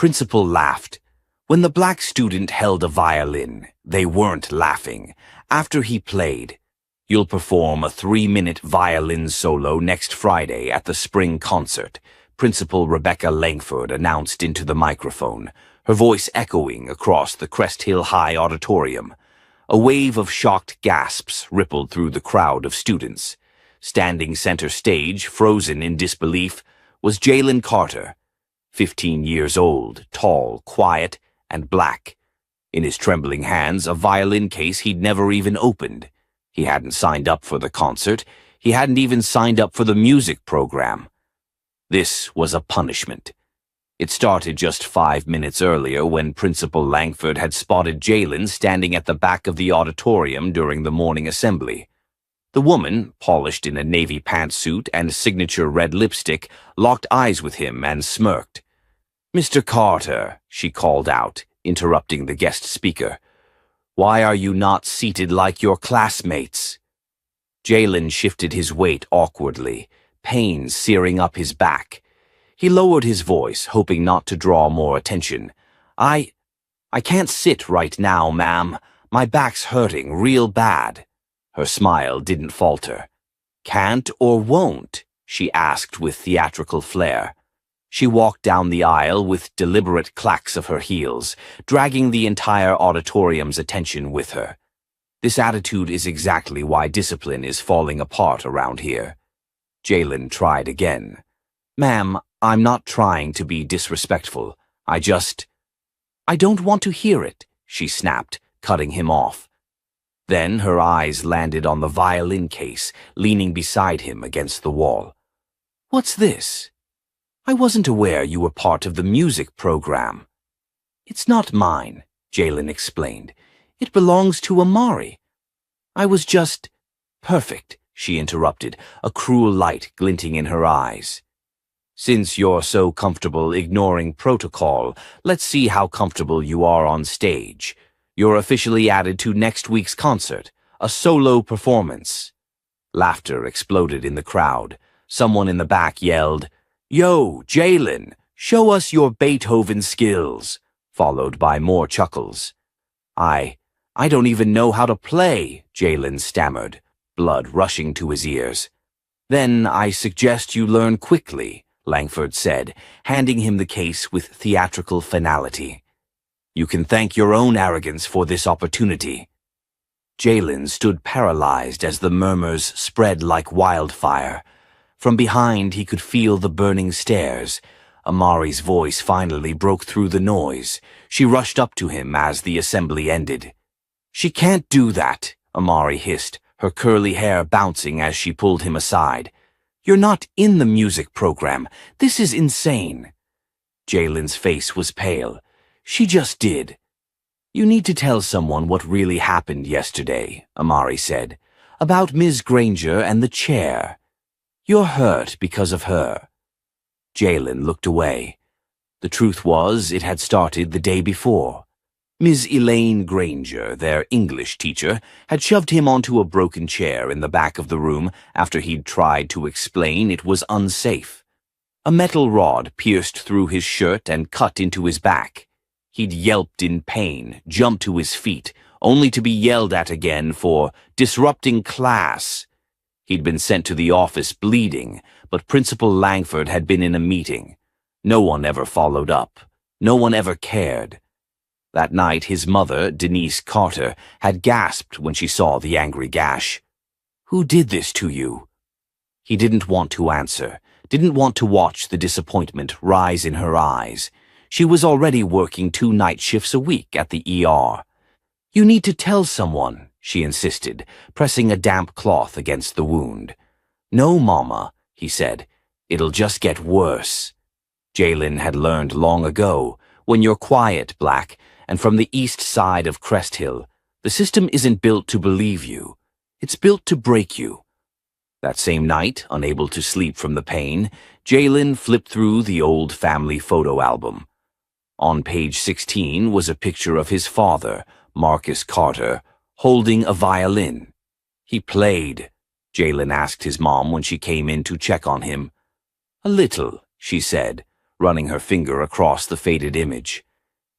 Principal laughed. When the black student held a violin, they weren't laughing. After he played, "You'll perform a 3-minute violin solo next Friday at the spring concert," Principal Rebecca Langford announced into the microphone, her voice echoing across the Crest Hill High auditorium. A wave of shocked gasps rippled through the crowd of students. Standing center stage, frozen in disbelief, was Jalen Carter, 15 years old, tall, quiet, and black. In his trembling hands, a violin case he'd never even opened. He hadn't signed up for the concert. He hadn't even signed up for the music program. This was a punishment. It started just 5 minutes earlier when Principal Langford had spotted Jalen standing at the back of the auditorium during the morning assembly. The woman, polished in a navy pantsuit and signature red lipstick, locked eyes with him and smirked. "Mr. Carter," she called out, interrupting the guest speaker, "why are you not seated like your classmates?" Jalen shifted his weight awkwardly, pain searing up his back. He lowered his voice, hoping not to draw more attention. I can't sit right now, ma'am. My back's hurting real bad." Her smile didn't falter. "Can't or won't?" she asked with theatrical flair. She walked down the aisle with deliberate clacks of her heels, dragging the entire auditorium's attention with her. This attitude is exactly why discipline is falling apart around here. Jalen tried again. "Ma'am, I'm not trying to be disrespectful. I don't want to hear it," she snapped, cutting him off. Then her eyes landed on the violin case, leaning beside him against the wall. "What's this? I wasn't aware you were part of the music program." "It's not mine," Jalen explained. "It belongs to Amari." "I was just—" "Perfect," she interrupted, a cruel light glinting in her eyes. "Since you're so comfortable ignoring protocol, let's see how comfortable you are on stage. You're officially added to next week's concert, a solo performance." Laughter exploded in the crowd. Someone in the back yelled, "Yo, Jalen, show us your Beethoven skills," followed by more chuckles. I don't even know how to play," Jalen stammered, blood rushing to his ears. "Then I suggest you learn quickly," Langford said, handing him the case with theatrical finality. "You can thank your own arrogance for this opportunity." Jalen stood paralyzed as the murmurs spread like wildfire. From behind he could feel the burning stares. Amari's voice finally broke through the noise. She rushed up to him as the assembly ended. "She can't do that," Amari hissed, her curly hair bouncing as she pulled him aside. "You're not in the music program. This is insane." Jalen's face was pale. "She just did." "You need to tell someone what really happened yesterday," Amari said, "about Ms. Granger and the chair. You're hurt because of her." Jalen looked away. The truth was, it had started the day before. Ms. Elaine Granger, their English teacher, had shoved him onto a broken chair in the back of the room after he'd tried to explain it was unsafe. A metal rod pierced through his shirt and cut into his back. He'd yelped in pain, jumped to his feet, only to be yelled at again for disrupting class. He'd been sent to the office bleeding, but Principal Langford had been in a meeting. No one ever followed up. No one ever cared. That night, his mother, Denise Carter, had gasped when she saw the angry gash. "Who did this to you?" He didn't want to answer, didn't want to watch the disappointment rise in her eyes. She was already working 2 night shifts a week at the ER. "You need to tell someone," she insisted, pressing a damp cloth against the wound. "No, Mama," he said. "It'll just get worse." Jalen had learned long ago, when you're quiet, Black, and from the east side of Crest Hill, the system isn't built to believe you. It's built to break you. That same night, unable to sleep from the pain, Jalen flipped through the old family photo album. On page 16 was a picture of his father, Marcus Carter, holding a violin. "He played?" Jalen asked his mom when she came in to check on him. "A little," she said, running her finger across the faded image.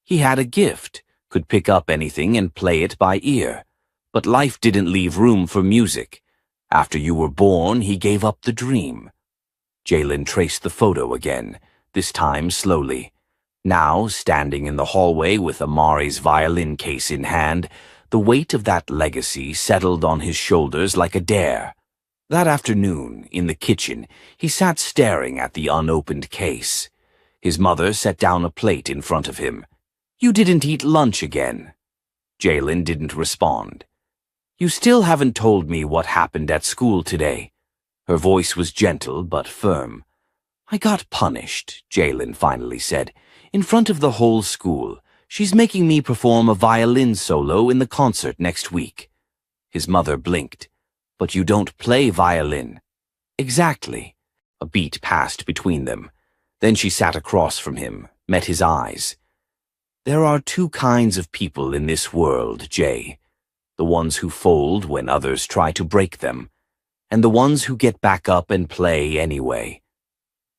He had a gift, could pick up anything and play it by ear. But life didn't leave room for music. After you were born, he gave up the dream. Jalen traced the photo again, this time slowly. Now, standing in the hallway with Amari's violin case in hand, the weight of that legacy settled on his shoulders like a dare. That afternoon, in the kitchen, he sat staring at the unopened case. His mother set down a plate in front of him. "You didn't eat lunch again." Jalen didn't respond. "You still haven't told me what happened at school today." Her voice was gentle but firm. "I got punished," Jalen finally said, "in front of the whole school. She's making me perform a violin solo in the concert next week." His mother blinked. "But you don't play violin." "Exactly." A beat passed between them. Then she sat across from him, met his eyes. "There are two kinds of people in this world, Jay. The ones who fold when others try to break them, and the ones who get back up and play anyway."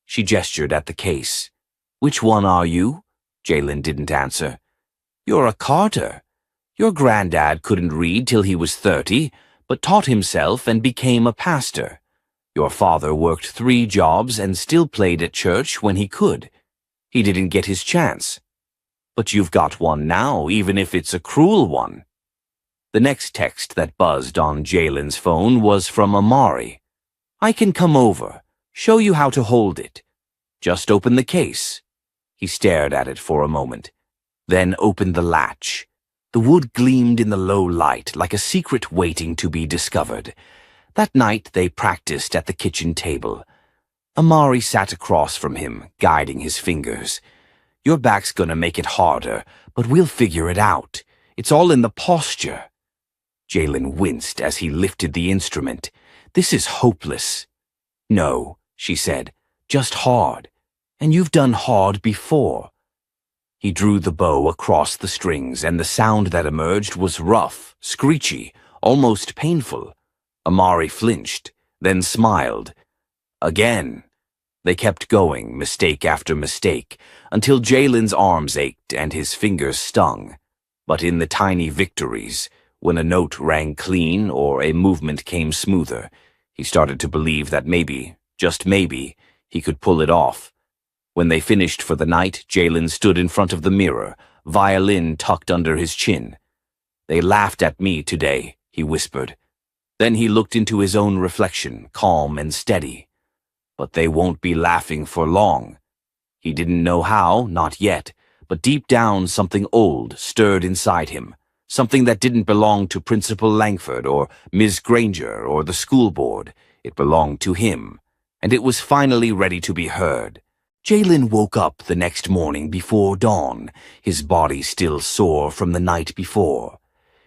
She gestured at the case. "Which one are you?" Jalen didn't answer. "You're a Carter. Your granddad couldn't read till he was 30, but taught himself and became a pastor. Your father worked 3 jobs and still played at church when he could. He didn't get his chance. But you've got one now, even if it's a cruel one." The next text that buzzed on Jalen's phone was from Amari. "I can come over, show you how to hold it. Just open the case." He stared at it for a moment, then opened the latch. The wood gleamed in the low light like a secret waiting to be discovered. That night they practiced at the kitchen table. Amari sat across from him, guiding his fingers. "Your back's gonna make it harder, but we'll figure it out. It's all in the posture." Jalen winced as he lifted the instrument. "This is hopeless." "No," she said, "just hard. And you've done hard before." He drew the bow across the strings, and the sound that emerged was rough, screechy, almost painful. Amari flinched, then smiled. "Again." They kept going, mistake after mistake, until Jalen's arms ached and his fingers stung. But in the tiny victories, when a note rang clean or a movement came smoother, he started to believe that maybe, just maybe, he could pull it off. When they finished for the night, Jalen stood in front of the mirror, violin tucked under his chin. "They laughed at me today," he whispered. Then he looked into his own reflection, calm and steady. "But they won't be laughing for long." He didn't know how, not yet, but deep down something old stirred inside him, something that didn't belong to Principal Langford or Ms. Granger or the school board. It belonged to him, and it was finally ready to be heard. Jalen woke up the next morning before dawn, his body still sore from the night before.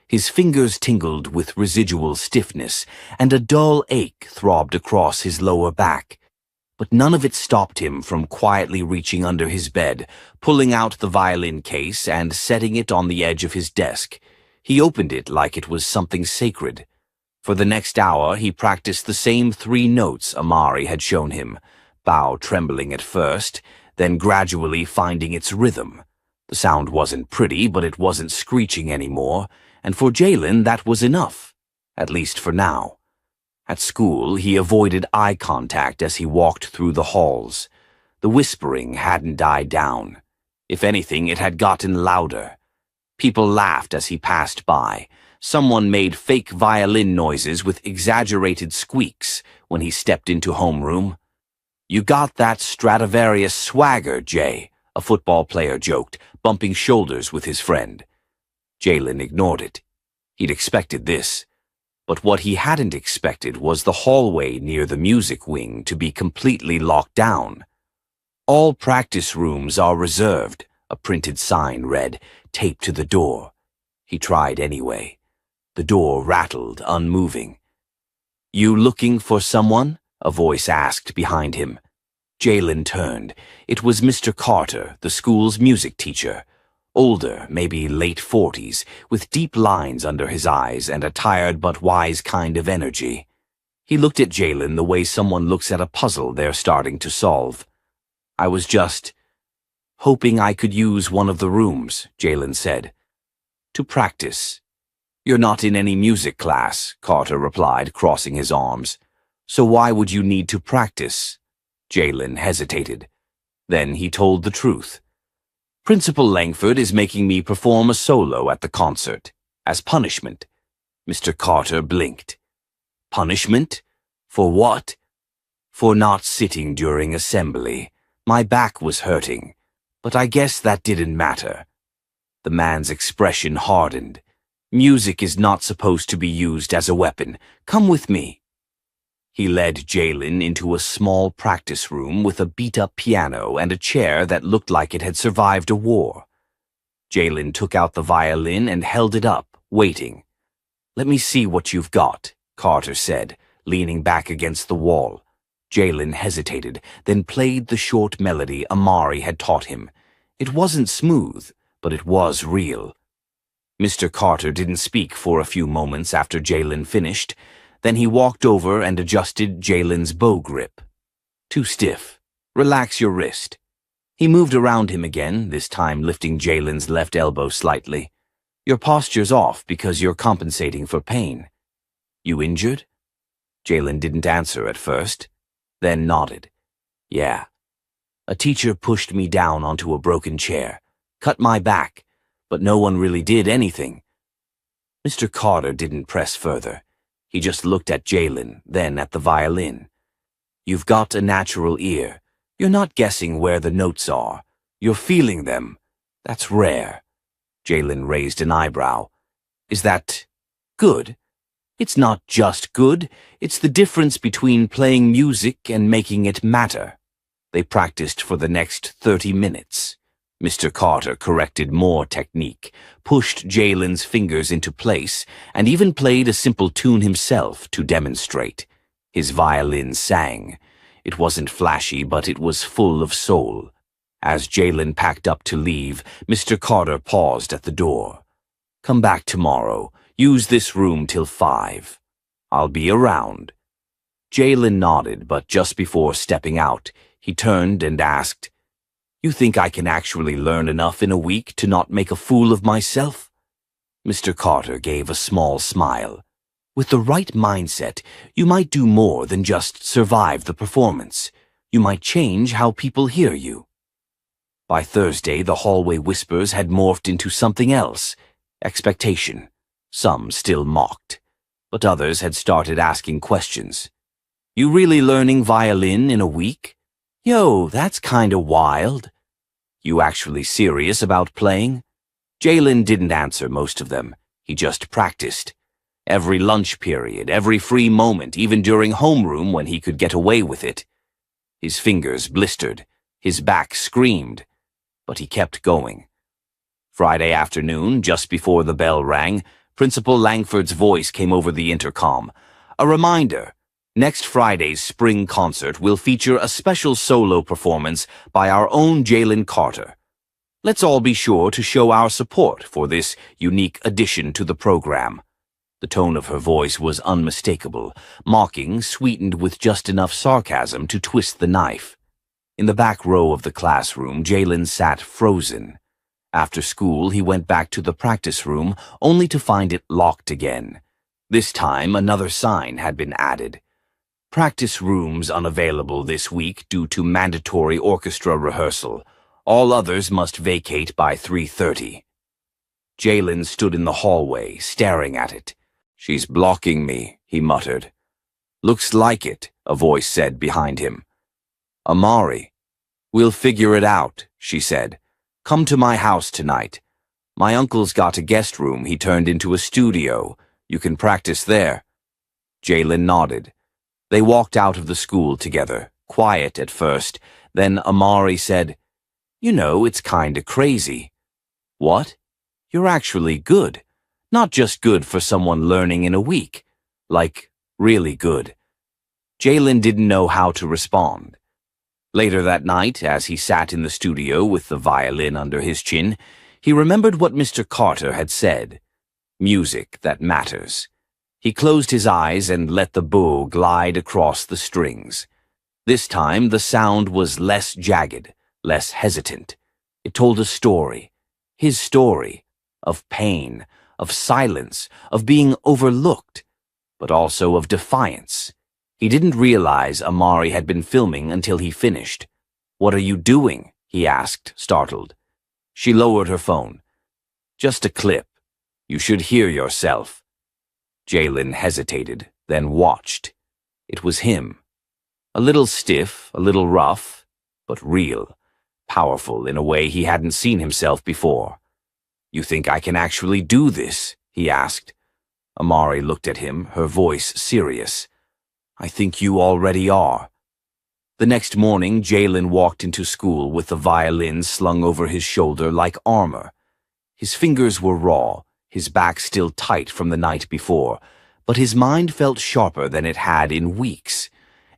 His fingers tingled with residual stiffness, and a dull ache throbbed across his lower back. But none of it stopped him from quietly reaching under his bed, pulling out the violin case and setting it on the edge of his desk. He opened it like it was something sacred. For the next hour, he practiced the same 3 notes Amari had shown him, bow trembling at first, then gradually finding its rhythm. The sound wasn't pretty, but it wasn't screeching anymore, and for Jalen that was enough, at least for now. At school, he avoided eye contact as he walked through the halls. The whispering hadn't died down. If anything, it had gotten louder. People laughed as he passed by. Someone made fake violin noises with exaggerated squeaks when he stepped into homeroom. "You got that Stradivarius swagger, Jay," a football player joked, bumping shoulders with his friend. Jalen ignored it. He'd expected this. But what he hadn't expected was the hallway near the music wing to be completely locked down. "All practice rooms are reserved," a printed sign read, taped to the door. He tried anyway. The door rattled, unmoving. "You looking for someone?" a voice asked behind him. Jalen turned. It was Mr. Carter, the school's music teacher. Older, maybe late 40s, with deep lines under his eyes and a tired but wise kind of energy. He looked at Jalen the way someone looks at a puzzle they're starting to solve. "I was just Hoping I could use one of the rooms, Jalen said. To practice. You're not in any music class, Carter replied, crossing his arms. So why would you need to practice? Jalen hesitated. Then he told the truth. Principal Langford is making me perform a solo at the concert, as punishment. Mr. Carter blinked. Punishment? For what? For not sitting during assembly. My back was hurting, but I guess that didn't matter. The man's expression hardened. Music is not supposed to be used as a weapon. Come with me. He led Jalen into a small practice room with a beat-up piano and a chair that looked like it had survived a war. Jalen took out the violin and held it up, waiting. Let me see what you've got, Carter said, leaning back against the wall. Jalen hesitated, then played the short melody Amari had taught him. It wasn't smooth, but it was real. Mr. Carter didn't speak for a few moments after Jalen finished. Then he walked over and adjusted Jalen's bow grip. Too stiff. Relax your wrist. He moved around him again, this time lifting Jalen's left elbow slightly. Your posture's off because you're compensating for pain. You injured? Jalen didn't answer at first, then nodded. Yeah. A teacher pushed me down onto a broken chair, cut my back, but no one really did anything. Mr. Carter didn't press further. He just looked at Jalen, then at the violin. You've got a natural ear. You're not guessing where the notes are. You're feeling them. That's rare. Jalen raised an eyebrow. Is that good? It's not just good. It's the difference between playing music and making it matter. They practiced for the next 30 minutes. Mr. Carter corrected more technique, pushed Jalen's fingers into place, and even played a simple tune himself to demonstrate. His violin sang. It wasn't flashy, but it was full of soul. As Jalen packed up to leave, Mr. Carter paused at the door. Come back tomorrow. Use this room till 5. I'll be around. Jalen nodded, but just before stepping out, he turned and asked, You think I can actually learn enough in a week to not make a fool of myself? Mr. Carter gave a small smile. With the right mindset, you might do more than just survive the performance. You might change how people hear you. By Thursday, the hallway whispers had morphed into something else, expectation. Some still mocked, but others had started asking questions. You really learning violin in a week? Yo, that's kinda wild. You actually serious about playing? Jalen didn't answer most of them. He just practiced. Every lunch period, every free moment, even during homeroom when he could get away with it. His fingers blistered. His back screamed. But he kept going. Friday afternoon, just before the bell rang, Principal Langford's voice came over the intercom. A reminder. Next Friday's spring concert will feature a special solo performance by our own Jalen Carter. Let's all be sure to show our support for this unique addition to the program. The tone of her voice was unmistakable, mocking, sweetened with just enough sarcasm to twist the knife. In the back row of the classroom, Jalen sat frozen. After school, he went back to the practice room, only to find it locked again. This time, another sign had been added. Practice rooms unavailable this week due to mandatory orchestra rehearsal. All others must vacate by 3:30. Jalen stood in the hallway, staring at it. She's blocking me, he muttered. Looks like it, a voice said behind him. Amari. We'll figure it out, she said. Come to my house tonight. My uncle's got a guest room he turned into a studio. You can practice there. Jalen nodded. They walked out of the school together, quiet at first. Then Amari said, You know, it's kinda crazy. What? You're actually good. Not just good for someone learning in a week. Like, really good. Jalen didn't know how to respond. Later that night, as he sat in the studio with the violin under his chin, he remembered what Mr. Carter had said. Music that matters. He closed his eyes and let the bow glide across the strings. This time, the sound was less jagged, less hesitant. It told a story, his story, of pain, of silence, of being overlooked, but also of defiance. He didn't realize Amari had been filming until he finished. "What are you doing?" he asked, startled. She lowered her phone. "Just a clip. You should hear yourself." Jalen hesitated, then watched. It was him. A little stiff, a little rough, but real, powerful in a way he hadn't seen himself before. "You think I can actually do this?" he asked. Amari looked at him, her voice serious. "I think you already are." The next morning, Jalen walked into school with the violin slung over his shoulder like armor. His fingers were raw, his back still tight from the night before, but his mind felt sharper than it had in weeks.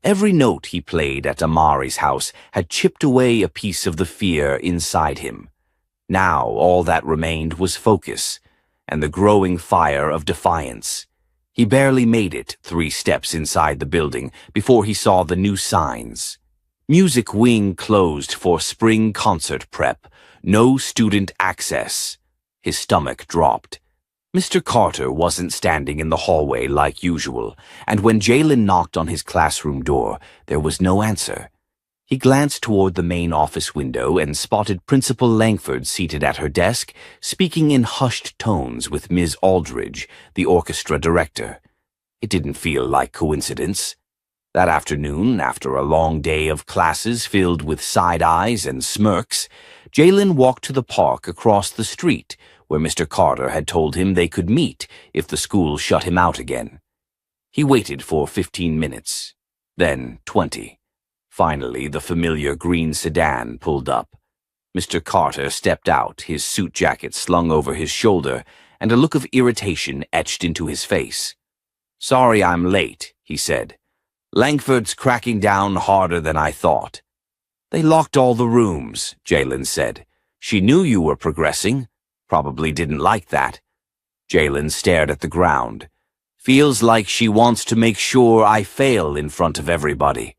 Every note he played at Amari's house had chipped away a piece of the fear inside him. Now all that remained was focus, and the growing fire of defiance. He barely made it 3 steps inside the building before he saw the new signs. Music wing closed for spring concert prep. No student access. His stomach dropped. Mr. Carter wasn't standing in the hallway like usual, and when Jalen knocked on his classroom door, there was no answer. He glanced toward the main office window and spotted Principal Langford seated at her desk, speaking in hushed tones with Ms. Aldridge, the orchestra director. It didn't feel like coincidence. That afternoon, after a long day of classes filled with side eyes and smirks, Jalen walked to the park across the street, where Mr. Carter had told him they could meet if the school shut him out again. He waited for 15 minutes, then 20. Finally, the familiar green sedan pulled up. Mr. Carter stepped out, his suit jacket slung over his shoulder, and a look of irritation etched into his face. "Sorry I'm late," he said. "Langford's cracking down harder than I thought." "They locked all the rooms," Jalen said. "She knew you were progressing. Probably didn't like that." Jalen stared at the ground. "Feels like she wants to make sure I fail in front of everybody."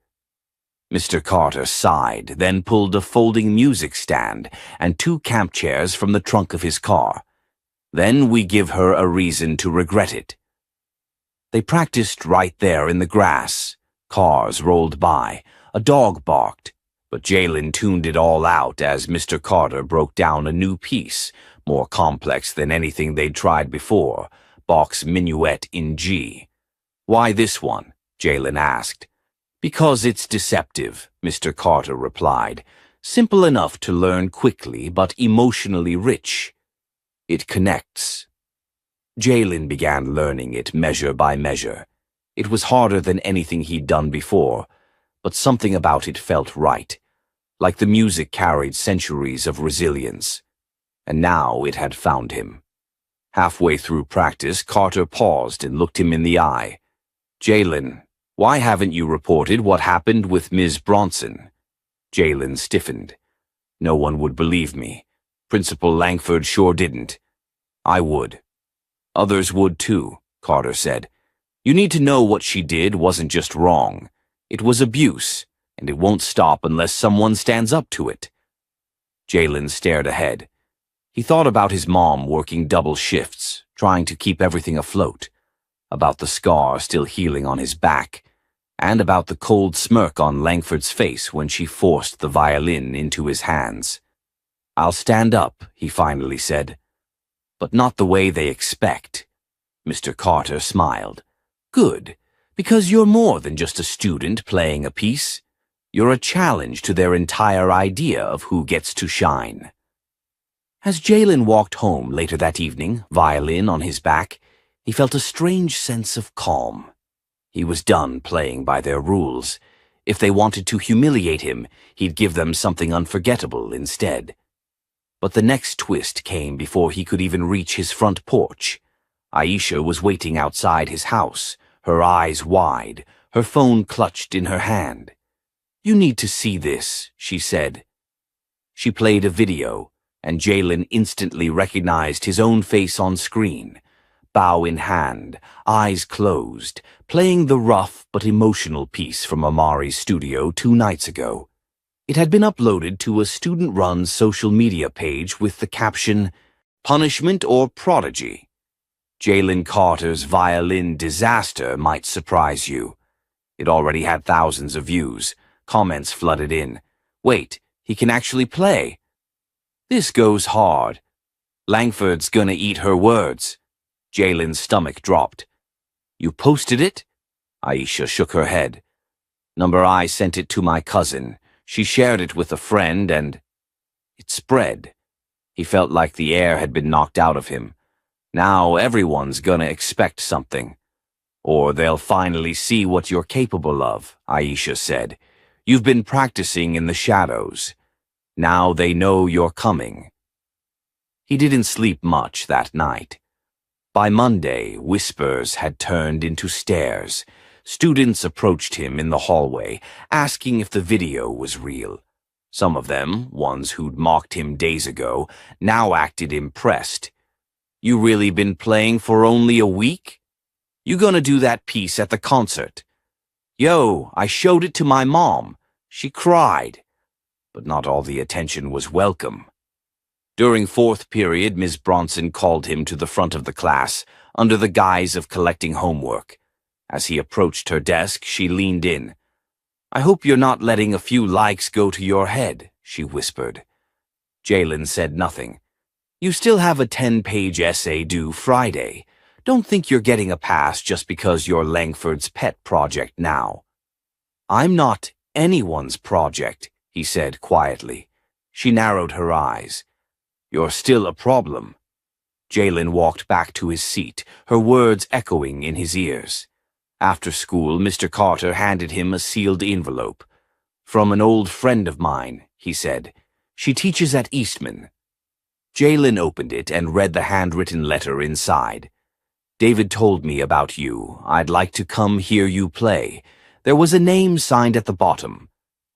Mr. Carter sighed, then pulled a folding music stand and 2 camp chairs from the trunk of his car. "Then we give her a reason to regret it." They practiced right there in the grass. Cars rolled by. A dog barked. But Jalen tuned it all out as Mr. Carter broke down a new piece, more complex than anything they'd tried before, Bach's Minuet in G. "Why this one?" Jalen asked. "Because it's deceptive," Mr. Carter replied. "Simple enough to learn quickly, but emotionally rich. It connects." Jalen began learning it measure by measure. It was harder than anything he'd done before, but something about it felt right, like the music carried centuries of resilience. And now it had found him. Halfway through practice, Carter paused and looked him in the eye. "Jalen, why haven't you reported what happened with Ms. Bronson?" Jalen stiffened. "No one would believe me. Principal Langford sure didn't." "I would." "Others would too," Carter said. "You need to know what she did wasn't just wrong. It was abuse, and it won't stop unless someone stands up to it." Jalen stared ahead. He thought about his mom working double shifts, trying to keep everything afloat, about the scar still healing on his back, and about the cold smirk on Langford's face when she forced the violin into his hands. "I'll stand up," he finally said. "But not the way they expect." Mr. Carter smiled. "Good, because you're more than just a student playing a piece. You're a challenge to their entire idea of who gets to shine." As Jalen walked home later that evening, violin on his back, he felt a strange sense of calm. He was done playing by their rules. If they wanted to humiliate him, he'd give them something unforgettable instead. But the next twist came before he could even reach his front porch. Aisha was waiting outside his house, her eyes wide, her phone clutched in her hand. "You need to see this," she said. She played a video, and Jalen instantly recognized his own face on screen, bow in hand, eyes closed, playing the rough but emotional piece from Amari's studio 2 nights ago. It had been uploaded to a student-run social media page with the caption, "Punishment or Prodigy." Jalen Carter's violin disaster might surprise you. It already had thousands of views. Comments flooded in. Wait, he can actually play. This goes hard. Langford's gonna eat her words. Jalen's stomach dropped. You posted it? Aisha shook her head. Number I sent it to my cousin. She shared it with a friend and it spread. He felt like the air had been knocked out of him. Now everyone's gonna expect something. Or they'll finally see what you're capable of, Aisha said. You've been practicing in the shadows. Now they know you're coming. He didn't sleep much that night. By Monday, whispers had turned into stares. Students approached him in the hallway, asking if the video was real. Some of them, ones who'd mocked him days ago, now acted impressed. You really been playing for only a week? You gonna do that piece at the concert? Yo, I showed it to my mom. She cried. But not all the attention was welcome. During fourth period, Ms. Bronson called him to the front of the class, under the guise of collecting homework. As he approached her desk, she leaned in. I hope you're not letting a few likes go to your head, she whispered. Jalen said nothing. You still have a 10-page essay due Friday. Don't think you're getting a pass just because you're Langford's pet project now. I'm not anyone's project, he said quietly. She narrowed her eyes. You're still a problem. Jalen walked back to his seat, her words echoing in his ears. After school, Mr. Carter handed him a sealed envelope. From an old friend of mine, he said. She teaches at Eastman. Jalen opened it and read the handwritten letter inside. David told me about you. I'd like to come hear you play. There was a name signed at the bottom.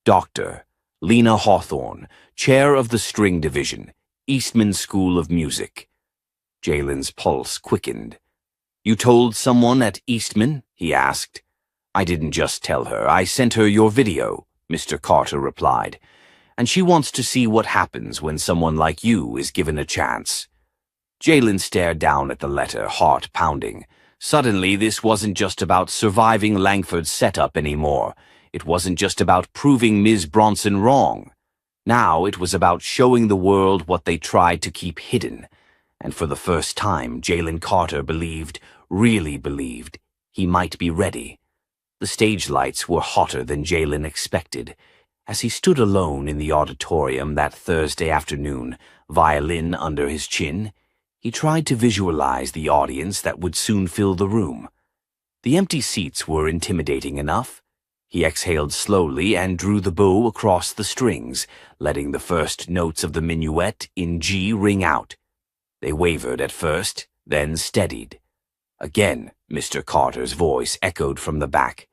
Dr. Lena Hawthorne, chair of the string division, Eastman School of Music. Jalen's pulse quickened. You told someone at Eastman? He asked. I didn't just tell her. I sent her your video, Mr. Carter replied. And she wants to see what happens when someone like you is given a chance. Jalen stared down at the letter, heart pounding. Suddenly, this wasn't just about surviving Langford's setup anymore. It wasn't just about proving Ms. Bronson wrong. Now it was about showing the world what they tried to keep hidden. And for the first time, Jalen Carter believed, really believed, he might be ready. The stage lights were hotter than Jalen expected. As he stood alone in the auditorium that Thursday afternoon, violin under his chin, he tried to visualize the audience that would soon fill the room. The empty seats were intimidating enough. He exhaled slowly and drew the bow across the strings, letting the first notes of the minuet in G ring out. They wavered at first, then steadied. Again, Mr. Carter's voice echoed from the back.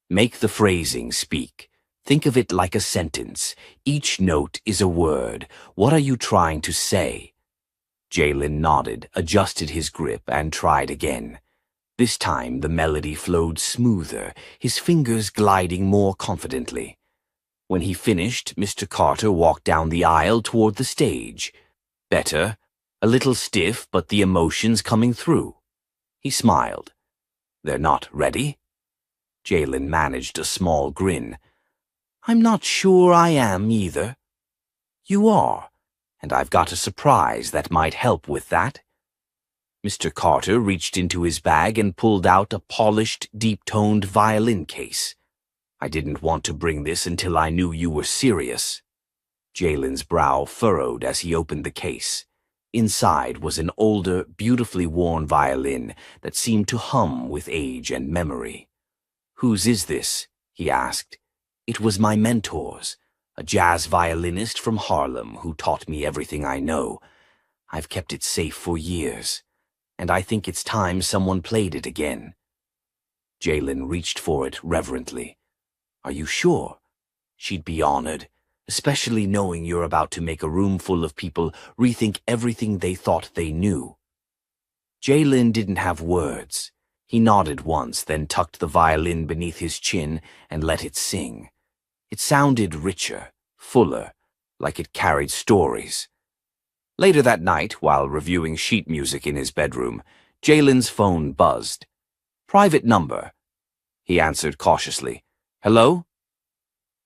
Make the phrasing speak. Think of it like a sentence. Each note is a word. What are you trying to say? Jalen nodded, adjusted his grip, and tried again. This time the melody flowed smoother, his fingers gliding more confidently. When he finished, Mr. Carter walked down the aisle toward the stage. Better, a little stiff, but the emotions coming through. He smiled. They're not ready? Jalen managed a small grin. I'm not sure I am either. You are, and I've got a surprise that might help with that. Mr. Carter reached into his bag and pulled out a polished, deep-toned violin case. I didn't want to bring this until I knew you were serious. Jalen's brow furrowed as he opened the case. Inside was an older, beautifully worn violin that seemed to hum with age and memory. Whose is this? He asked. It was my mentor's, a jazz violinist from Harlem who taught me everything I know. I've kept it safe for years, and I think it's time someone played it again. Jalen reached for it reverently. Are you sure? She'd be honored, especially knowing you're about to make a room full of people rethink everything they thought they knew. Jalen didn't have words. He nodded once, then tucked the violin beneath his chin and let it sing. It sounded richer, fuller, like it carried stories. Later that night, while reviewing sheet music in his bedroom, Jalen's phone buzzed. "Private number," he answered cautiously. "Hello?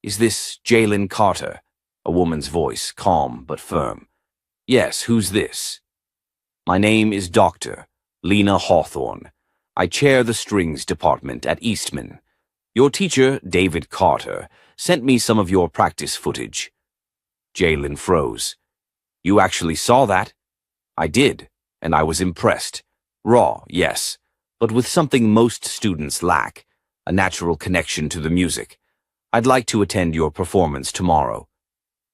Is this Jalen Carter?" A woman's voice, calm but firm. "Yes, who's this?" "My name is Dr. Lena Hawthorne. I chair the strings department at Eastman. Your teacher, David Carter, sent me some of your practice footage." Jalen froze. "You actually saw that?" "I did, and I was impressed. Raw, yes, but with something most students lack, a natural connection to the music. I'd like to attend your performance tomorrow."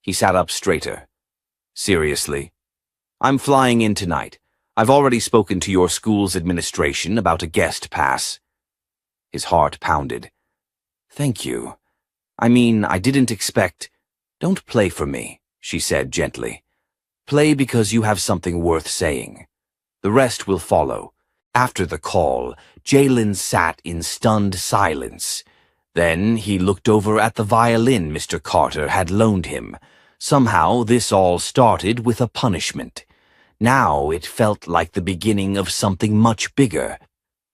He sat up straighter. "Seriously? I'm flying in tonight. I've already spoken to your school's administration about a guest pass." His heart pounded. "Thank you. I mean, I didn't expect—" "Don't play for me," she said gently. "Play because you have something worth saying. The rest will follow." After the call, Jalen sat in stunned silence. Then he looked over at the violin Mr. Carter had loaned him. Somehow this all started with a punishment. Now it felt like the beginning of something much bigger.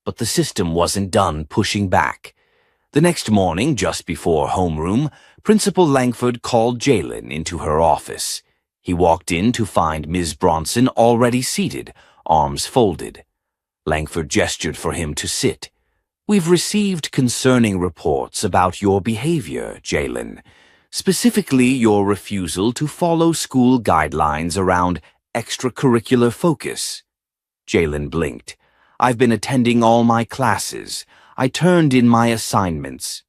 But the system wasn't done pushing back. The next morning, just before homeroom, Principal Langford called Jalen into her office. He walked in to find Ms. Bronson already seated, arms folded. Langford gestured for him to sit. "We've received concerning reports about your behavior, Jalen. Specifically your refusal to follow school guidelines around extracurricular focus." Jalen blinked. "I've been attending all my classes. I turned in my assignments."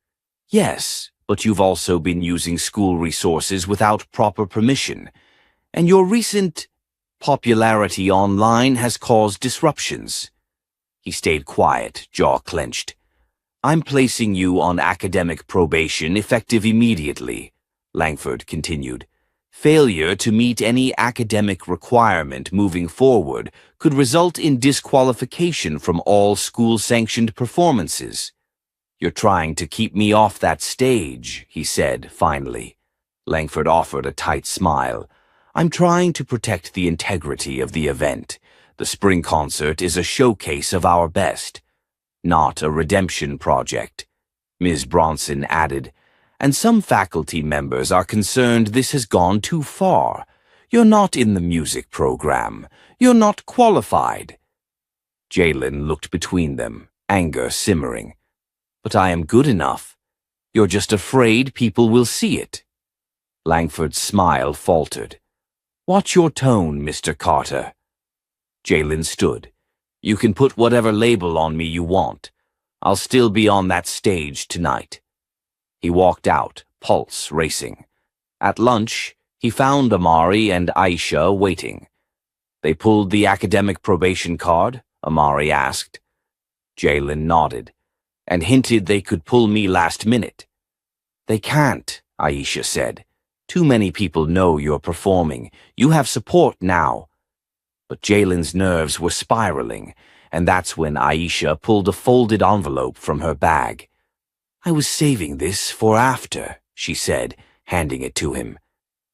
"Yes, but you've also been using school resources without proper permission. And your recent popularity online has caused disruptions." He stayed quiet, jaw clenched. "I'm placing you on academic probation effective immediately," Langford continued. "Failure to meet any academic requirement moving forward could result in disqualification from all school-sanctioned performances." "You're trying to keep me off that stage," he said finally. Langford offered a tight smile. "I'm trying to protect the integrity of the event. The spring concert is a showcase of our best, not a redemption project." Ms. Bronson added, "And some faculty members are concerned this has gone too far. You're not in the music program. You're not qualified." Jalen looked between them, anger simmering. "But I am good enough. You're just afraid people will see it." Langford's smile faltered. "Watch your tone, Mr. Carter." Jalen stood. "You can put whatever label on me you want. I'll still be on that stage tonight." He walked out, pulse racing. At lunch, he found Amari and Aisha waiting. "They pulled the academic probation card?" Amari asked. Jalen nodded, "and hinted they could pull me last minute." "They can't," Aisha said. "Too many people know you're performing. You have support now." But Jalen's nerves were spiraling, and that's when Aisha pulled a folded envelope from her bag. "I was saving this for after," she said, handing it to him.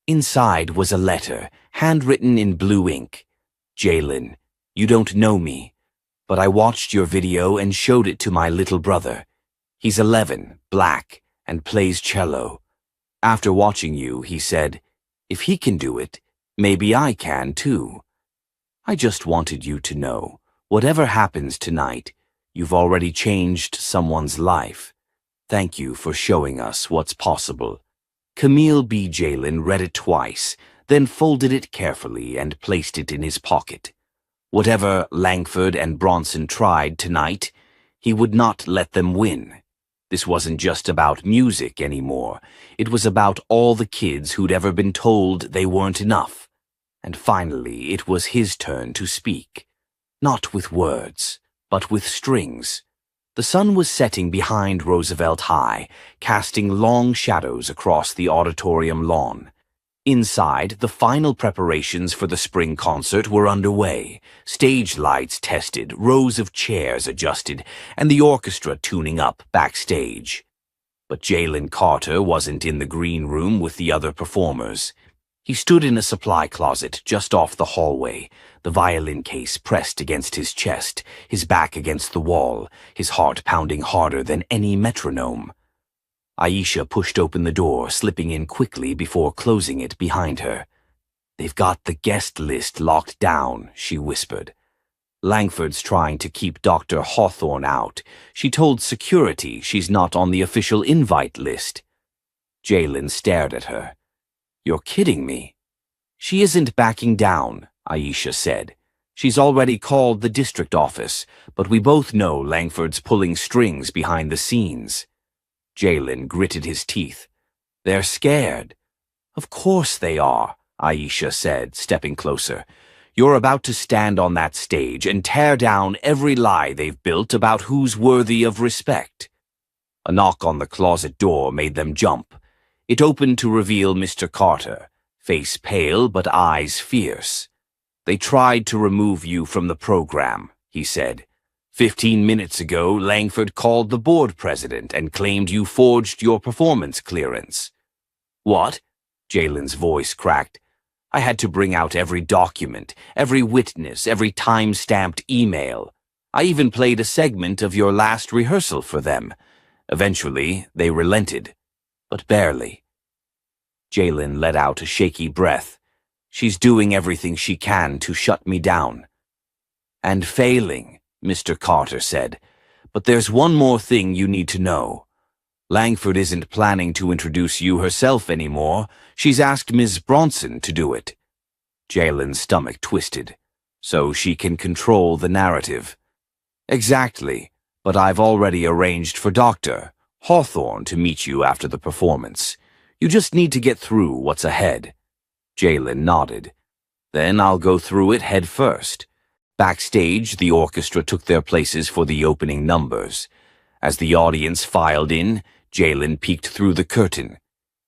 Inside was a letter, handwritten in blue ink. "Jalen, you don't know me, but I watched your video and showed it to my little brother. He's 11, black, and plays cello. After watching you, he said, 'If he can do it, maybe I can too.' I just wanted you to know, whatever happens tonight, you've already changed someone's life. Thank you for showing us what's possible." Camille B. Jalen read it twice, then folded it carefully and placed it in his pocket. Whatever Langford and Bronson tried tonight, he would not let them win. This wasn't just about music anymore. It was about all the kids who'd ever been told they weren't enough. And finally, it was his turn to speak. Not with words, but with strings. The sun was setting behind Roosevelt High, casting long shadows across the auditorium lawn. Inside, the final preparations for the spring concert were underway. Stage lights tested, rows of chairs adjusted, and the orchestra tuning up backstage. But Jalen Carter wasn't in the green room with the other performers. He stood in a supply closet just off the hallway, the violin case pressed against his chest, his back against the wall, his heart pounding harder than any metronome. Aisha pushed open the door, slipping in quickly before closing it behind her. "They've got the guest list locked down," she whispered. "Langford's trying to keep Dr. Hawthorne out. She told security she's not on the official invite list." Jalen stared at her. "You're kidding me." "She isn't backing down," Aisha said. "She's already called the district office, but we both know Langford's pulling strings behind the scenes." Jalen gritted his teeth. "They're scared." "Of course they are," Aisha said, stepping closer. "You're about to stand on that stage and tear down every lie they've built about who's worthy of respect." A knock on the closet door made them jump. It opened to reveal Mr. Carter, face pale but eyes fierce. "They tried to remove you from the program," he said. 15 minutes ago, Langford called the board president and claimed you forged your performance clearance." "What?" Jalen's voice cracked. "I had to bring out every document, every witness, every time-stamped email. I even played a segment of your last rehearsal for them. Eventually, they relented, but barely." Jalen let out a shaky breath. "She's doing everything she can to shut me down." "And failing," Mr. Carter said. "But there's one more thing you need to know. Langford isn't planning to introduce you herself anymore. She's asked Ms. Bronson to do it." Jalen's stomach twisted. "So she can control the narrative." "Exactly, but I've already arranged for Dr. Hawthorne to meet you after the performance. You just need to get through what's ahead." Jalen nodded. "Then I'll go through it head first." Backstage, the orchestra took their places for the opening numbers. As the audience filed in, Jalen peeked through the curtain.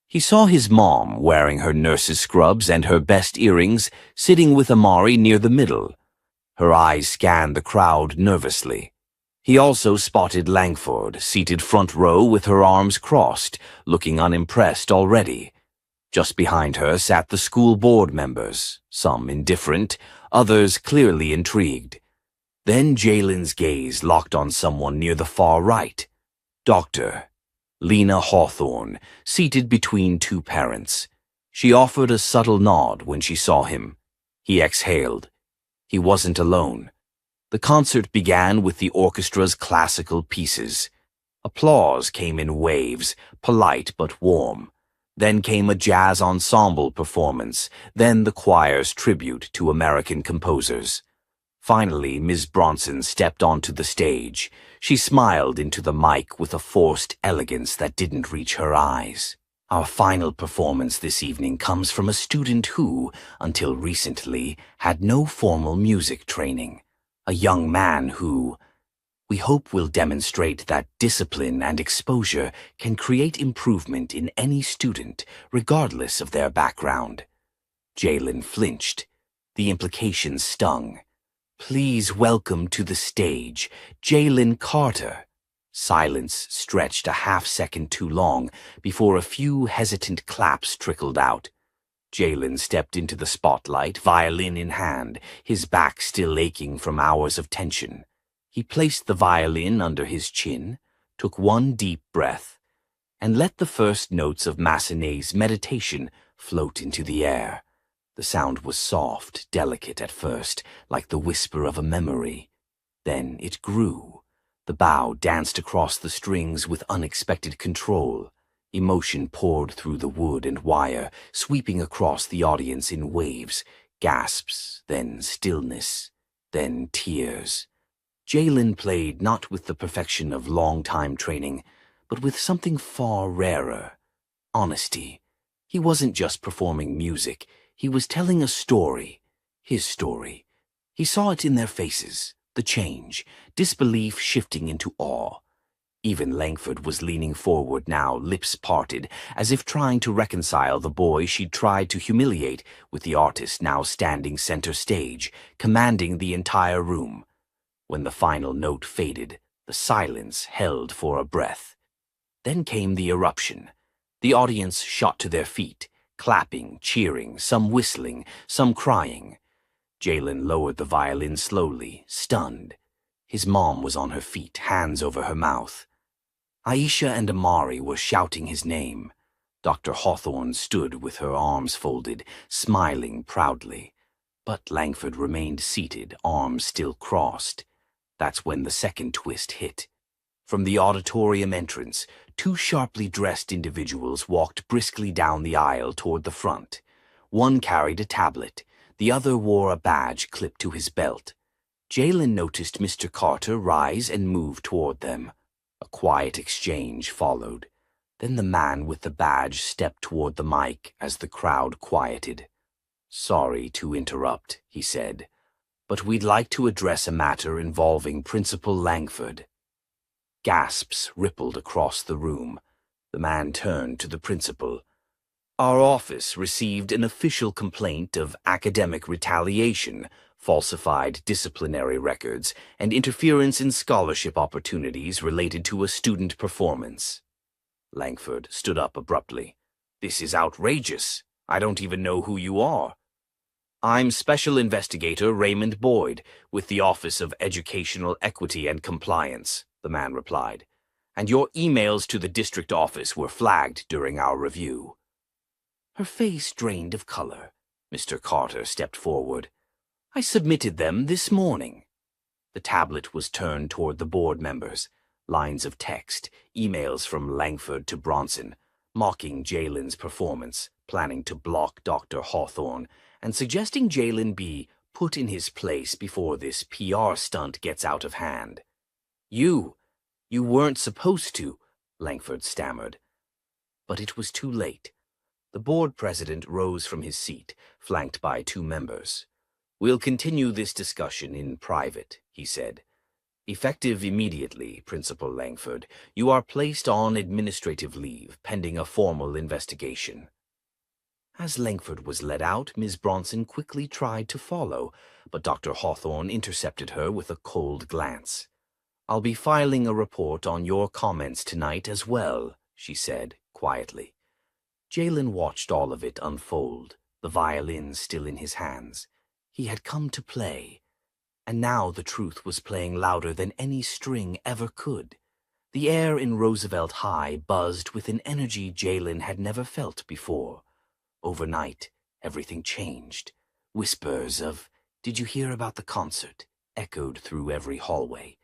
He saw his mom, wearing her nurse's scrubs and her best earrings, sitting with Amari near the middle. Her eyes scanned the crowd nervously. He also spotted Langford, seated front row with her arms crossed, looking unimpressed already. Just behind her sat the school board members, some indifferent, others clearly intrigued. Then Jalen's gaze locked on someone near the far right. Dr. Lena Hawthorne, seated between two parents. She offered a subtle nod when she saw him. He exhaled. He wasn't alone. The concert began with the orchestra's classical pieces. Applause came in waves, polite but warm. Then came a jazz ensemble performance, then the choir's tribute to American composers. Finally, Ms. Bronson stepped onto the stage. She smiled into the mic with a forced elegance that didn't reach her eyes. "Our final performance this evening comes from a student who, until recently, had no formal music training. A young man who, we hope, will demonstrate that discipline and exposure can create improvement in any student, regardless of their background." Jalen flinched. The implications stung. "Please welcome to the stage, Jalen Carter." Silence stretched a half-second too long before a few hesitant claps trickled out. Jalen stepped into the spotlight, violin in hand, his back still aching from hours of tension. He placed the violin under his chin, took one deep breath, and let the first notes of Massenet's Meditation float into the air. The sound was soft, delicate at first, like the whisper of a memory. Then it grew. The bow danced across the strings with unexpected control. Emotion poured through the wood and wire, sweeping across the audience in waves, gasps, then stillness, then tears. Jalen played not with the perfection of long-time training, but with something far rarer: honesty. He wasn't just performing music. He was telling a story, his story. He saw it in their faces, the change, disbelief shifting into awe. Even Langford was leaning forward now, lips parted, as if trying to reconcile the boy she'd tried to humiliate with the artist now standing center stage, commanding the entire room. When the final note faded, the silence held for a breath. Then came the eruption. The audience shot to their feet, clapping, cheering, some whistling, some crying. Jalen lowered the violin slowly, stunned. His mom was on her feet, hands over her mouth. Aisha and Amari were shouting his name. Dr. Hawthorne stood with her arms folded, smiling proudly. But Langford remained seated, arms still crossed. That's when the second twist hit. From the auditorium entrance, two sharply dressed individuals walked briskly down the aisle toward the front. One carried a tablet. The other wore a badge clipped to his belt. Jalen noticed Mr. Carter rise and move toward them. A quiet exchange followed. Then the man with the badge stepped toward the mic as the crowd quieted. "Sorry to interrupt," he said, "but we'd like to address a matter involving Principal Langford." Gasps rippled across the room. The man turned to the principal. "Our office received an official complaint of academic retaliation, falsified disciplinary records, and interference in scholarship opportunities related to a student performance." Langford stood up abruptly. "This is outrageous. I don't even know who you are." "I'm Special Investigator Raymond Boyd, with the Office of Educational Equity and Compliance," the man replied, "and your emails to the district office were flagged during our review." Her face drained of color. Mr. Carter stepped forward. "I submitted them this morning." The tablet was turned toward the board members. Lines of text, emails from Langford to Bronson, mocking Jalen's performance, planning to block Dr. Hawthorne, and suggesting Jalen be put in his place before this PR stunt gets out of hand. You weren't supposed to," Langford stammered. But it was too late. The board president rose from his seat, flanked by two members. "We'll continue this discussion in private," he said. "Effective immediately, Principal Langford, you are placed on administrative leave, pending a formal investigation." As Langford was led out, Ms. Bronson quickly tried to follow, but Dr. Hawthorne intercepted her with a cold glance. "I'll be filing a report on your comments tonight as well," she said, quietly. Jalen watched all of it unfold, the violin still in his hands. He had come to play. And now the truth was playing louder than any string ever could. The air in Roosevelt High buzzed with an energy Jalen had never felt before. Overnight, everything changed. Whispers of, "Did you hear about the concert?" echoed through every hallway.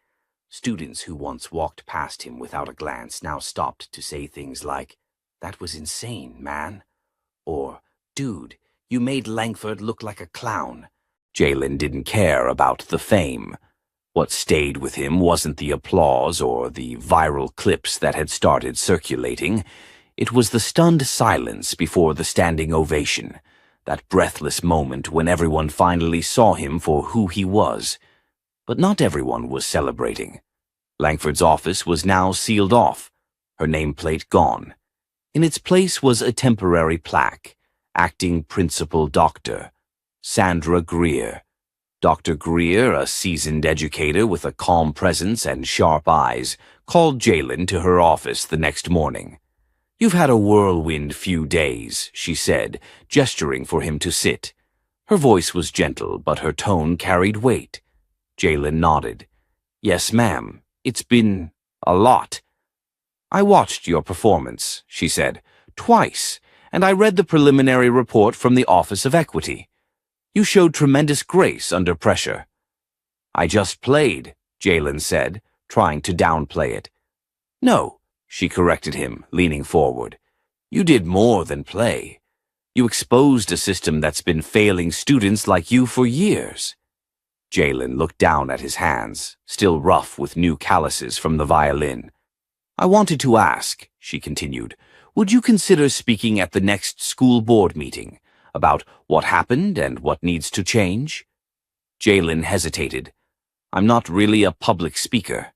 Students who once walked past him without a glance now stopped to say things like, "That was insane, man." Or, "Dude, you made Langford look like a clown." Jalen didn't care about the fame. What stayed with him wasn't the applause or the viral clips that had started circulating. It was the stunned silence before the standing ovation, that breathless moment when everyone finally saw him for who he was. But not everyone was celebrating. Langford's office was now sealed off, her nameplate gone. In its place was a temporary plaque, Acting Principal Dr. Sandra Greer. Dr. Greer, a seasoned educator with a calm presence and sharp eyes, called Jalen to her office the next morning. "You've had a whirlwind few days," she said, gesturing for him to sit. Her voice was gentle, but her tone carried weight. Jalen nodded. "Yes, ma'am. It's been a lot." "I watched your performance," she said, "twice, and I read the preliminary report from the Office of Equity. You showed tremendous grace under pressure." "I just played," Jalen said, trying to downplay it. "No," she corrected him, leaning forward. "You did more than play. You exposed a system that's been failing students like you for years." Jalen looked down at his hands, still rough with new calluses from the violin. "I wanted to ask," she continued, "would you consider speaking at the next school board meeting about what happened and what needs to change?" Jalen hesitated. "I'm not really a public speaker."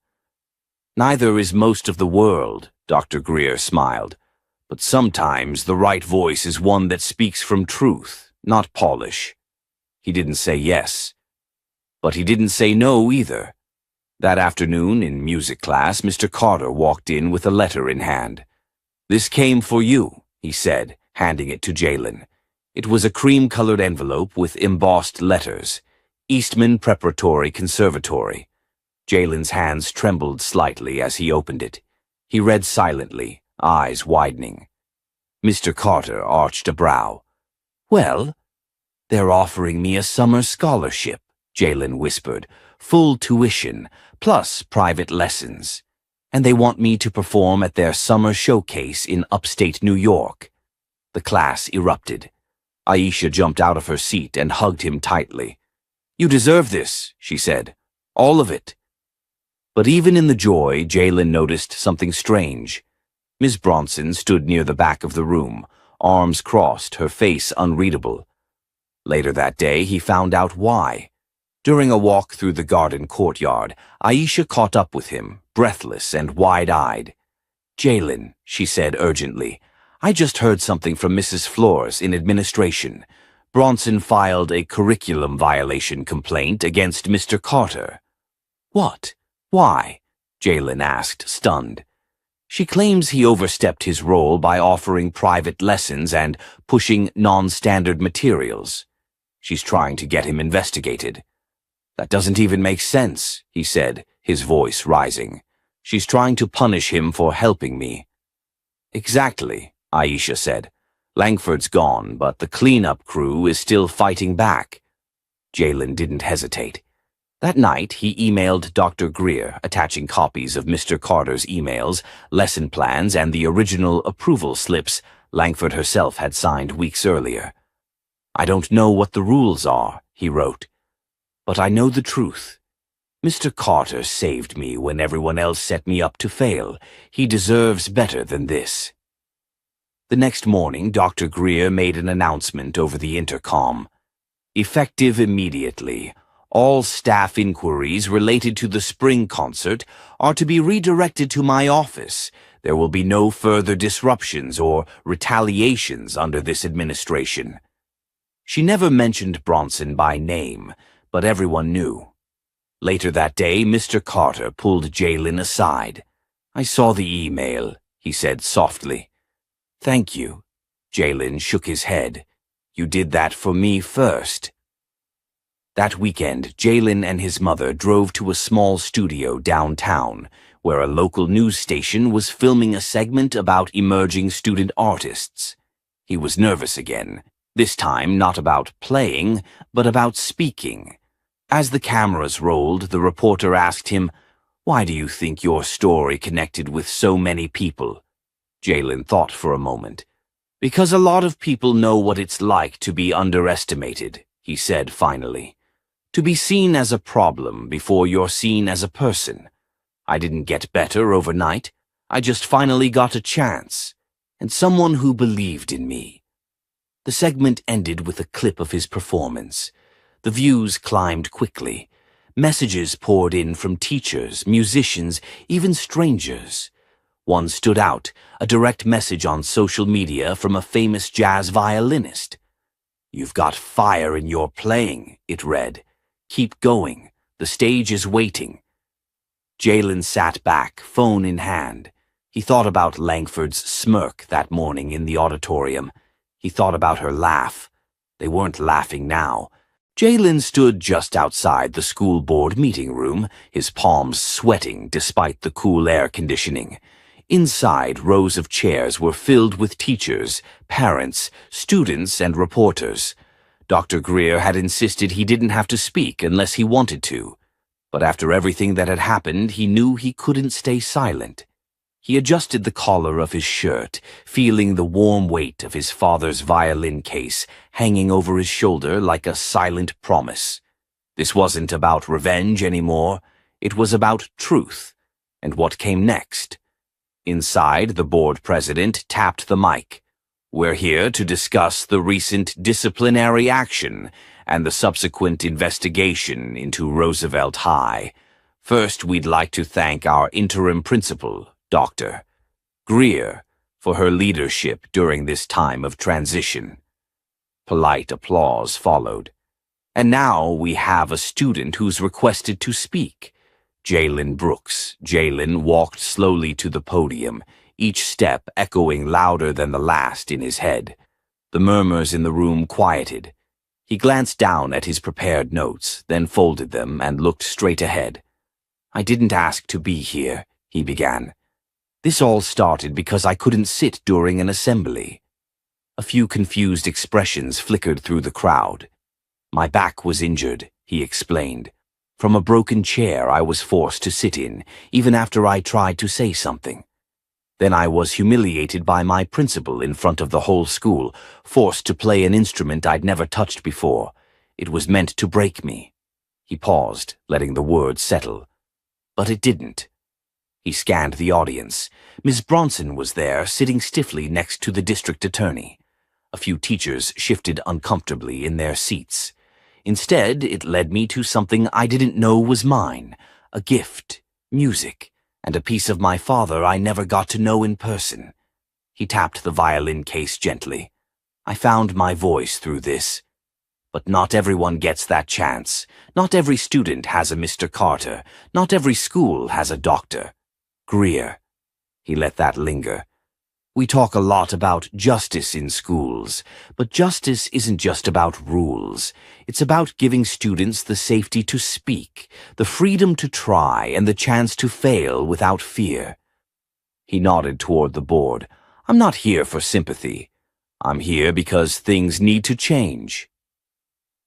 "Neither is most of the world," Dr. Greer smiled. "But sometimes the right voice is one that speaks from truth, not polish." He didn't say yes. But he didn't say no either. That afternoon in music class, Mr. Carter walked in with a letter in hand. "This came for you," he said, handing it to Jalen. It was a cream-colored envelope with embossed letters. Eastman Preparatory Conservatory. Jalen's hands trembled slightly as he opened it. He read silently, eyes widening. Mr. Carter arched a brow. "Well, they're offering me a summer scholarship," Jalen whispered. "Full tuition, plus private lessons. And they want me to perform at their summer showcase in upstate New York." The class erupted. Aisha jumped out of her seat and hugged him tightly. "You deserve this," she said. "All of it." But even in the joy, Jalen noticed something strange. Miss Bronson stood near the back of the room, arms crossed, her face unreadable. Later that day, he found out why. During a walk through the garden courtyard, Aisha caught up with him, breathless and wide-eyed. "Jalen," she said urgently, "I just heard something from Mrs. Flores in administration. Bronson filed a curriculum violation complaint against Mr. Carter." "What? Why?" Jalen asked, stunned. "She claims he overstepped his role by offering private lessons and pushing non-standard materials. She's trying to get him investigated." "That doesn't even make sense," he said, his voice rising. "She's trying to punish him for helping me." "Exactly," Aisha said. "Langford's gone, but the cleanup crew is still fighting back." Jalen didn't hesitate. That night, he emailed Dr. Greer, attaching copies of Mr. Carter's emails, lesson plans, and the original approval slips Langford herself had signed weeks earlier. "I don't know what the rules are," he wrote, "but I know the truth. Mr. Carter saved me when everyone else set me up to fail. He deserves better than this." The next morning, Dr. Greer made an announcement over the intercom. "Effective immediately, all staff inquiries related to the spring concert are to be redirected to my office. There will be no further disruptions or retaliations under this administration." She never mentioned Bronson by name, but everyone knew. Later that day, Mr. Carter pulled Jalen aside. "I saw the email," he said softly. "Thank you." Jalen shook his head. "You did that for me first." That weekend, Jalen and his mother drove to a small studio downtown, where a local news station was filming a segment about emerging student artists. He was nervous again, this time not about playing, but about speaking. As the cameras rolled, the reporter asked him, "Why do you think your story connected with so many people?" Jalen thought for a moment. "Because a lot of people know what it's like to be underestimated," he said finally. "To be seen as a problem before you're seen as a person. I didn't get better overnight. I just finally got a chance. And someone who believed in me." The segment ended with a clip of his performance. The views climbed quickly. Messages poured in from teachers, musicians, even strangers. One stood out, a direct message on social media from a famous jazz violinist. "You've got fire in your playing," it read. "Keep going. The stage is waiting." Jalen sat back, phone in hand. He thought about Langford's smirk that morning in the auditorium. He thought about her laugh. They weren't laughing now. Jalen stood just outside the school board meeting room, his palms sweating despite the cool air conditioning. Inside, rows of chairs were filled with teachers, parents, students, and reporters. Dr. Greer had insisted he didn't have to speak unless he wanted to. But after everything that had happened, he knew he couldn't stay silent. He adjusted the collar of his shirt, feeling the warm weight of his father's violin case hanging over his shoulder like a silent promise. This wasn't about revenge anymore. It was about truth and what came next. Inside, the board president tapped the mic. "We're here to discuss the recent disciplinary action and the subsequent investigation into Roosevelt High. First, we'd like to thank our interim principal, Dr. Greer, for her leadership during this time of transition." Polite applause followed. "And now we have a student who's requested to speak." Jalen Brooks. Jalen walked slowly to the podium, each step echoing louder than the last in his head. The murmurs in the room quieted. He glanced down at his prepared notes, then folded them and looked straight ahead. "I didn't ask to be here," he began. "This all started because I couldn't sit during an assembly." A few confused expressions flickered through the crowd. "My back was injured," he explained. "From a broken chair I was forced to sit in, even after I tried to say something. Then I was humiliated by my principal in front of the whole school, forced to play an instrument I'd never touched before. It was meant to break me." He paused, letting the words settle. "But it didn't." He scanned the audience. Miss Bronson was there, sitting stiffly next to the district attorney. A few teachers shifted uncomfortably in their seats. Instead, it led me to something I didn't know was mine, a gift, music, and a piece of my father I never got to know in person. He tapped the violin case gently. "I found my voice through this. But not everyone gets that chance. Not every student has a Mr. Carter. Not every school has a Dr. Greer." He let that linger. "We talk a lot about justice in schools, but justice isn't just about rules. It's about giving students the safety to speak, the freedom to try, and the chance to fail without fear." He nodded toward the board. "I'm not here for sympathy. I'm here because things need to change."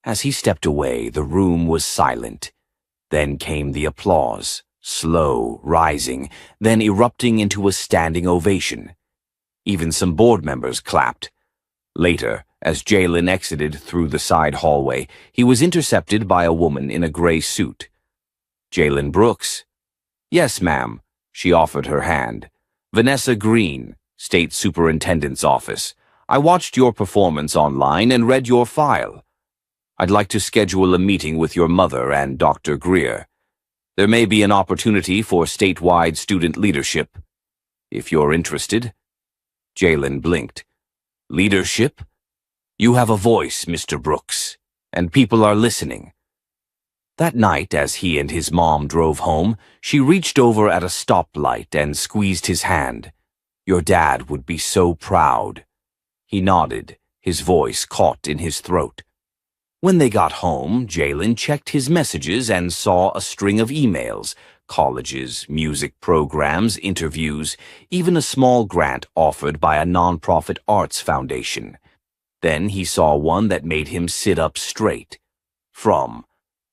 As he stepped away, the room was silent. Then came the applause, slow, rising, then erupting into a standing ovation. Even some board members clapped. Later, as Jalen exited through the side hallway, he was intercepted by a woman in a gray suit. "Jalen Brooks?" "Yes, ma'am." She offered her hand. "Vanessa Green, State Superintendent's Office. I watched your performance online and read your file. I'd like to schedule a meeting with your mother and Dr. Greer. There may be an opportunity for statewide student leadership. If you're interested." Jalen blinked. "Leadership? You have a voice, Mr. Brooks, and people are listening." That night, as he and his mom drove home, she reached over at a stoplight and squeezed his hand. "Your dad would be so proud." He nodded, his voice caught in his throat. When they got home, Jalen checked his messages and saw a string of emails, colleges, music programs, interviews, even a small grant offered by a nonprofit arts foundation. Then he saw one that made him sit up straight. From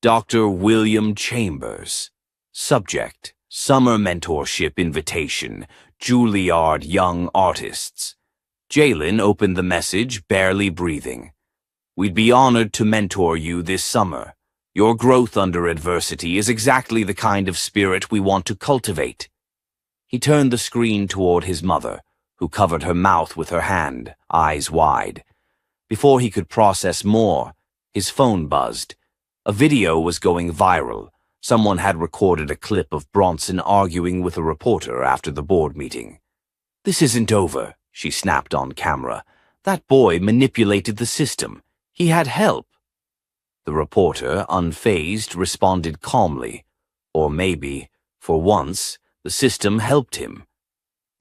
Dr. William Chambers. Subject: Summer Mentorship Invitation, Juilliard Young Artists. Jalen opened the message, barely breathing. "We'd be honored to mentor you this summer. Your growth under adversity is exactly the kind of spirit we want to cultivate." He turned the screen toward his mother, who covered her mouth with her hand, eyes wide. Before he could process more, his phone buzzed. A video was going viral. Someone had recorded a clip of Bronson arguing with a reporter after the board meeting. "This isn't over," she snapped on camera. "That boy manipulated the system. He had help." The reporter, unfazed, responded calmly. Or maybe, for once, the system helped him.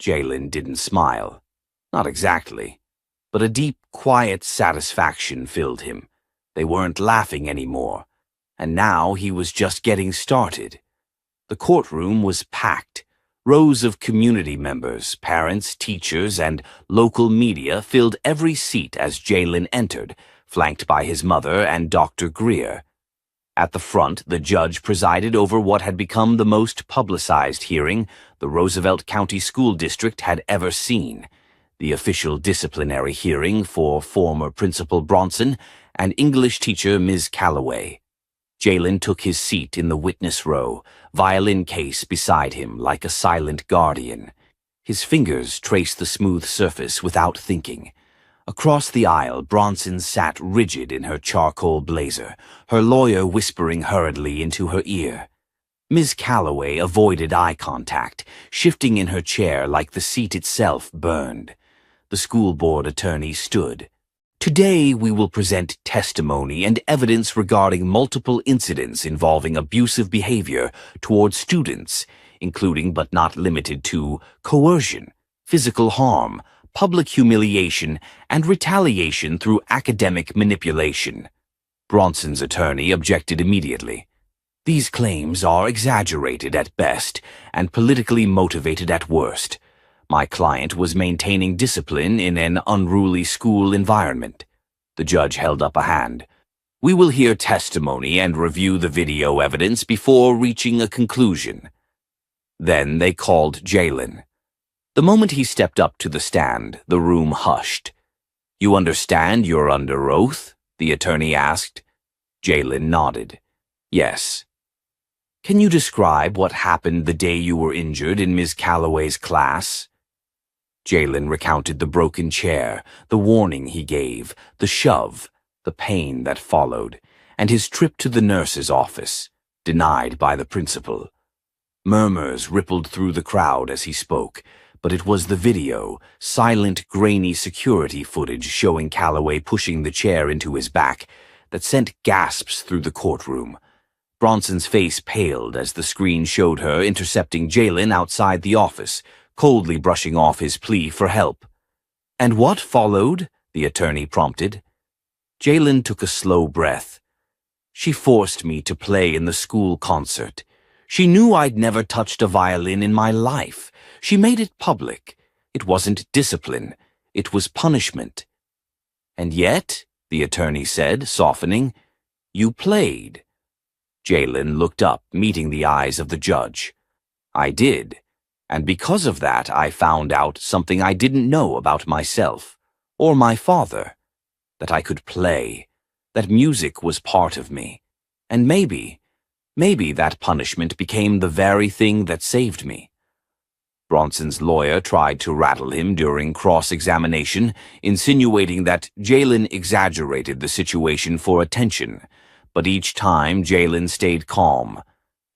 Jalen didn't smile. Not exactly. But a deep, quiet satisfaction filled him. They weren't laughing anymore. And now he was just getting started. The courtroom was packed. Rows of community members, parents, teachers, and local media filled every seat as Jalen entered, flanked by his mother and Dr. Greer. At the front, the judge presided over what had become the most publicized hearing the Roosevelt County School District had ever seen, the official disciplinary hearing for former Principal Bronson and English teacher Ms. Calloway. Jalen took his seat in the witness row, violin case beside him like a silent guardian. His fingers traced the smooth surface without thinking. Across the aisle, Bronson sat rigid in her charcoal blazer, her lawyer whispering hurriedly into her ear. Ms. Calloway avoided eye contact, shifting in her chair like the seat itself burned. The school board attorney stood. Today we will present testimony and evidence regarding multiple incidents involving abusive behavior towards students, including but not limited to coercion, physical harm, public humiliation, and retaliation through academic manipulation. Bronson's attorney objected immediately. These claims are exaggerated at best and politically motivated at worst. My client was maintaining discipline in an unruly school environment. The judge held up a hand. We will hear testimony and review the video evidence before reaching a conclusion. Then they called Jalen. The moment he stepped up to the stand, the room hushed. "You understand you're under oath?" the attorney asked. Jalen nodded. "Yes." "Can you describe what happened the day you were injured in Ms. Calloway's class?" Jalen recounted the broken chair, the warning he gave, the shove, the pain that followed, and his trip to the nurse's office, denied by the principal. Murmurs rippled through the crowd as he spoke, but it was the video, silent, grainy security footage showing Calloway pushing the chair into his back, that sent gasps through the courtroom. Bronson's face paled as the screen showed her intercepting Jalen outside the office, coldly brushing off his plea for help. "And what followed?" the attorney prompted. Jalen took a slow breath. "She forced me to play in the school concert. She knew I'd never touched a violin in my life. She made it public. It wasn't discipline. It was punishment." "And yet," the attorney said, softening, "you played." Jalen looked up, meeting the eyes of the judge. "I did. And because of that, I found out something I didn't know about myself, or my father. That I could play. That music was part of me. And maybe that punishment became the very thing that saved me." Bronson's lawyer tried to rattle him during cross-examination, insinuating that Jalen exaggerated the situation for attention. But each time Jalen stayed calm.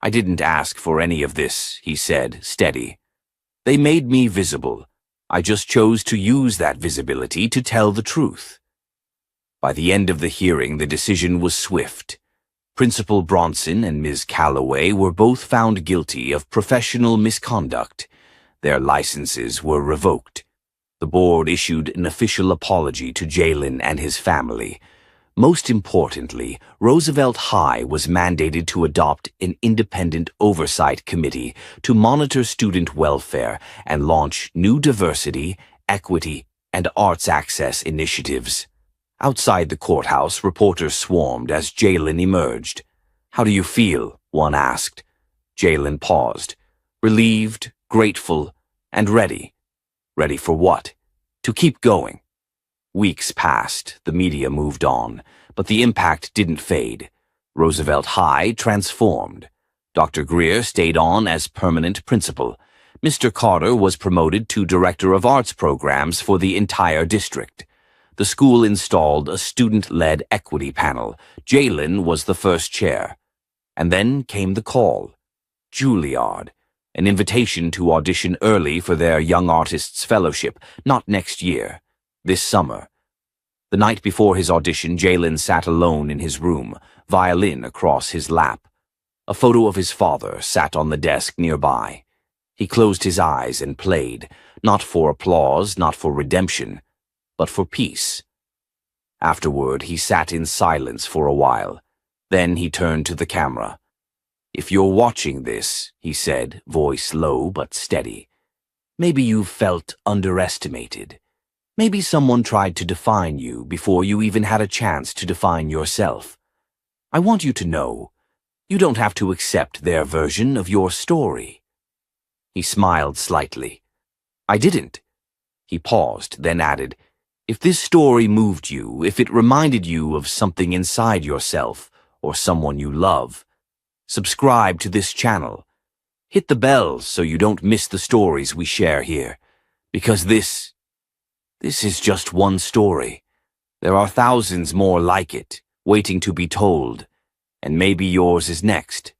"I didn't ask for any of this," he said, steady. "They made me visible. I just chose to use that visibility to tell the truth." By the end of the hearing, the decision was swift. Principal Bronson and Ms. Calloway were both found guilty of professional misconduct. Their licenses were revoked. The board issued an official apology to Jalen and his family. Most importantly, Roosevelt High was mandated to adopt an independent oversight committee to monitor student welfare and launch new diversity, equity, and arts access initiatives. Outside the courthouse, reporters swarmed as Jalen emerged. "How do you feel?" one asked. Jalen paused, relieved, grateful, and ready. Ready for what? To keep going. Weeks passed, the media moved on, but the impact didn't fade. Roosevelt High transformed. Dr. Greer stayed on as permanent principal. Mr. Carter was promoted to Director of Arts Programs for the entire district. The school installed a student-led equity panel. Jalen was the first chair. And then came the call. Juilliard. An invitation to audition early for their Young Artists Fellowship, not next year. This summer. The night before his audition, Jalen sat alone in his room, violin across his lap. A photo of his father sat on the desk nearby. He closed his eyes and played, not for applause, not for redemption, but for peace. Afterward, he sat in silence for a while. Then he turned to the camera. "If you're watching this," he said, voice low but steady, "maybe you've felt underestimated. Maybe someone tried to define you before you even had a chance to define yourself. I want you to know, you don't have to accept their version of your story." He smiled slightly. "I didn't." He paused, then added, "If this story moved you, if it reminded you of something inside yourself or someone you love, subscribe to this channel. Hit the bell so you don't miss the stories we share here. Because this is just one story. There are thousands more like it, waiting to be told, and maybe yours is next."